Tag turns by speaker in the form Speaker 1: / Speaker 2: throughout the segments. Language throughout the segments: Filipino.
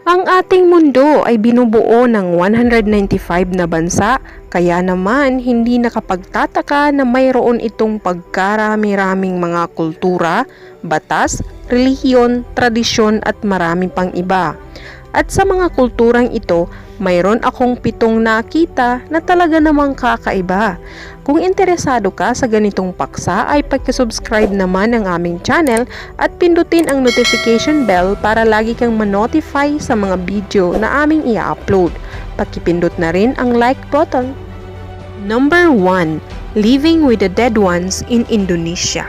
Speaker 1: Ang ating mundo ay binubuo ng 195 na bansa, kaya naman hindi nakapagtataka na mayroon itong pagkarami-raming mga kultura, batas, relihiyon, tradisyon at marami pang iba. At sa mga kulturang ito, mayroon akong 7 nakita na talaga namang kakaiba. Kung interesado ka sa ganitong paksa ay pagka-subscribe naman ng aming channel at pindutin ang notification bell para lagi kang ma-notify sa mga video na aming i-upload. Pakipindot na rin ang like button. Number 1. Living with the Dead Ones in Indonesia.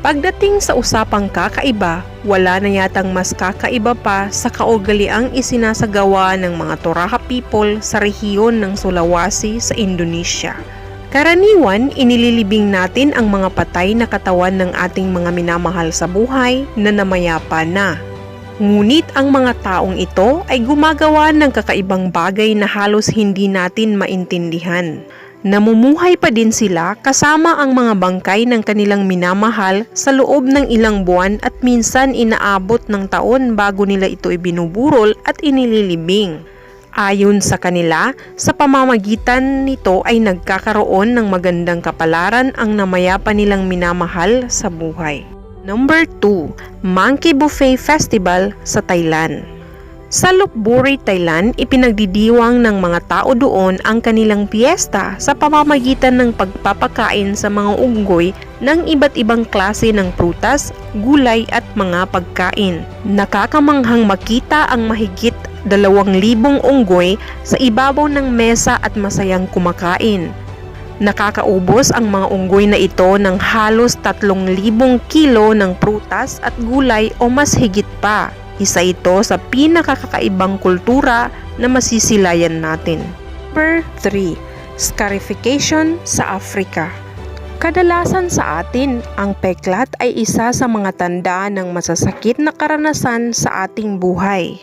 Speaker 1: Pagdating sa usapang kakaiba, wala na yatang mas kakaiba pa sa kaugaliang isinasagawa ng mga Toraja people sa rehiyon ng Sulawesi sa Indonesia. Karaniwan, inililibing natin ang mga patay na katawan ng ating mga minamahal sa buhay na namayapa na. Ngunit ang mga taong ito ay gumagawa ng kakaibang bagay na halos hindi natin maintindihan. Namumuhay pa din sila kasama ang mga bangkay ng kanilang minamahal sa loob ng ilang buwan at minsan inaabot ng taon bago nila ito ibinuburol at inililibing. Ayon sa kanila, sa pamamagitan nito ay nagkakaroon ng magandang kapalaran ang namayapa nilang minamahal sa buhay. Number 2. Monkey Buffet Festival sa Thailand. Sa Lopburi, Thailand, ipinagdidiwang ng mga tao doon ang kanilang piyesta sa pamamagitan ng pagpapakain sa mga unggoy ng iba't ibang klase ng prutas, gulay at mga pagkain. Nakakamanghang makita ang mahigit 2,000 unggoy sa ibabaw ng mesa at masayang kumakain. Nakakaubos ang mga unggoy na ito ng halos 3,000 kilo ng prutas at gulay o mas higit pa. Isa ito sa pinakakakaibang kultura na masisilayan natin. Number 3. Scarification sa Africa. Kadalasan sa atin, ang peklat ay isa sa mga tanda ng masasakit na karanasan sa ating buhay.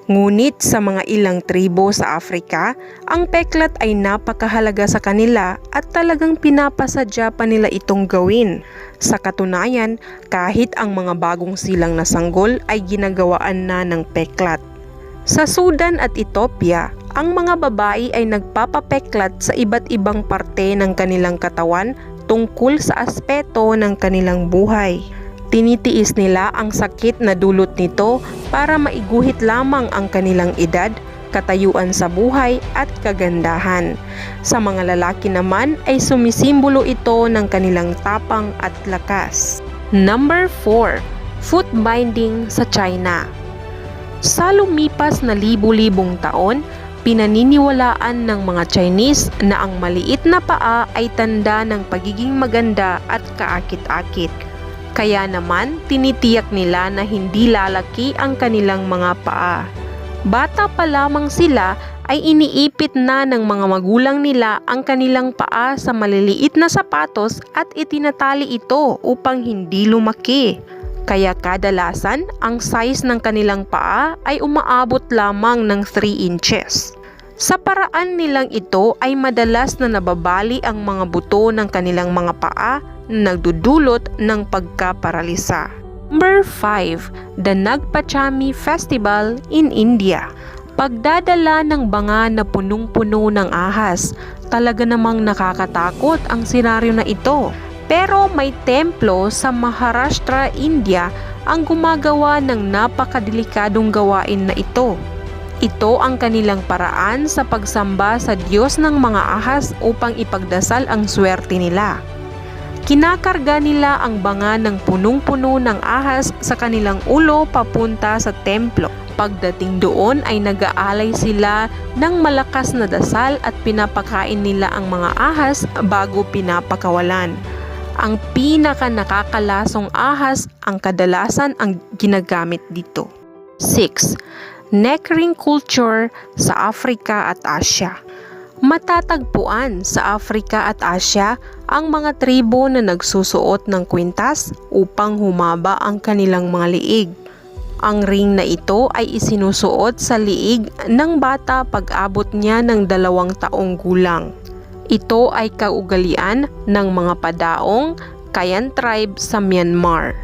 Speaker 1: Ngunit sa mga ilang tribo sa Africa, ang peklat ay napakahalaga sa kanila at talagang pinapasadya pa nila itong gawin. Sa katunayan, kahit ang mga bagong silang na sanggol ay ginagawaan na ng peklat. Sa Sudan at Ethiopia, ang mga babae ay nagpapapeklat sa iba't ibang parte ng kanilang katawan tungkol sa aspeto ng kanilang buhay. Tinitiis nila ang sakit na dulot nito para maiguhit lamang ang kanilang edad, katayuan sa buhay at kagandahan. Sa mga lalaki naman ay sumisimbolo ito ng kanilang tapang at lakas. Number 4. Foot binding sa China. Sa lumipas na libu-libong taon, pinaniniwalaan ng mga Chinese na ang maliit na paa ay tanda ng pagiging maganda at kaakit-akit. Kaya naman, tinitiyak nila na hindi lalaki ang kanilang mga paa. Bata pa lamang sila ay iniipit na ng mga magulang nila ang kanilang paa sa maliliit na sapatos at itinatali ito upang hindi lumaki. Kaya kadalasan, ang size ng kanilang paa ay umaabot lamang ng 3 inches. Sa paraan nilang ito ay madalas na nababali ang mga buto ng kanilang mga paa na nagdudulot ng pagkaparalisa. Number 5. The Nagpachami Festival in India. Pagdadala ng banga na punong-puno ng ahas. Talaga namang nakakatakot ang senaryo na ito. Pero may templo sa Maharashtra, India ang gumagawa ng napakadelikadong gawain na ito. Ito ang kanilang paraan sa pagsamba sa Diyos ng mga ahas upang ipagdasal ang swerte nila. Kinakarga nila ang banga ng punong-puno ng ahas sa kanilang ulo papunta sa templo. Pagdating doon ay nag-aalay sila ng malakas na dasal at pinapakain nila ang mga ahas bago pinapakawalan. Ang pinaka nakakalasong ahas ang kadalasan ang ginagamit dito. 6. Neckring culture sa Africa at Asia. Matatagpuan sa Africa at Asia ang mga tribo na nagsusuot ng kwintas upang humaba ang kanilang mga liig. Ang ring na ito ay isinusuot sa liig ng bata pag-abot niya ng 2 taong gulang. Ito ay kaugalian ng mga Padaong, Kayan tribe sa Myanmar.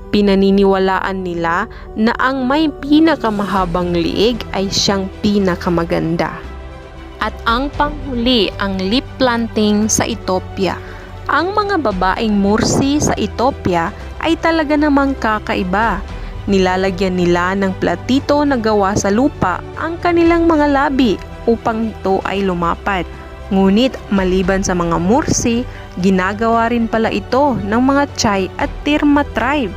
Speaker 1: Pinaniniwalaan nila na ang may pinakamahabang liig ay siyang pinakamaganda. At ang panghuli, ang lip planting sa Ethiopia. Ang mga babaeng Mursi sa Ethiopia ay talaga namang kakaiba. Nilalagyan nila ng platito na gawa sa lupa ang kanilang mga labi upang ito ay lumapat. Ngunit maliban sa mga Mursi, ginagawa rin pala ito ng mga Chai at Tirma tribe.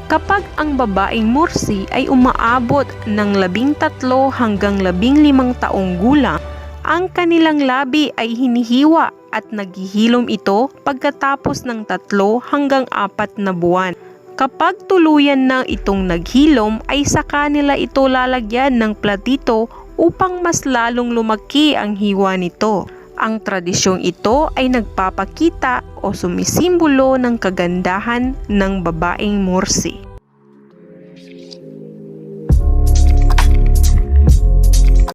Speaker 1: Kapag ang babaeng Mursi ay umaabot ng 13 hanggang 15 taong gulang, ang kanilang labi ay hinihiwa at naghihilom ito pagkatapos ng 3 hanggang 4 na buwan. Kapag tuluyan na itong naghilom ay saka nila ito lalagyan ng platito upang mas lalong lumaki ang hiwa nito. Ang tradisyong ito ay nagpapakita o sumisimbolo ng kagandahan ng babaeng Mursi.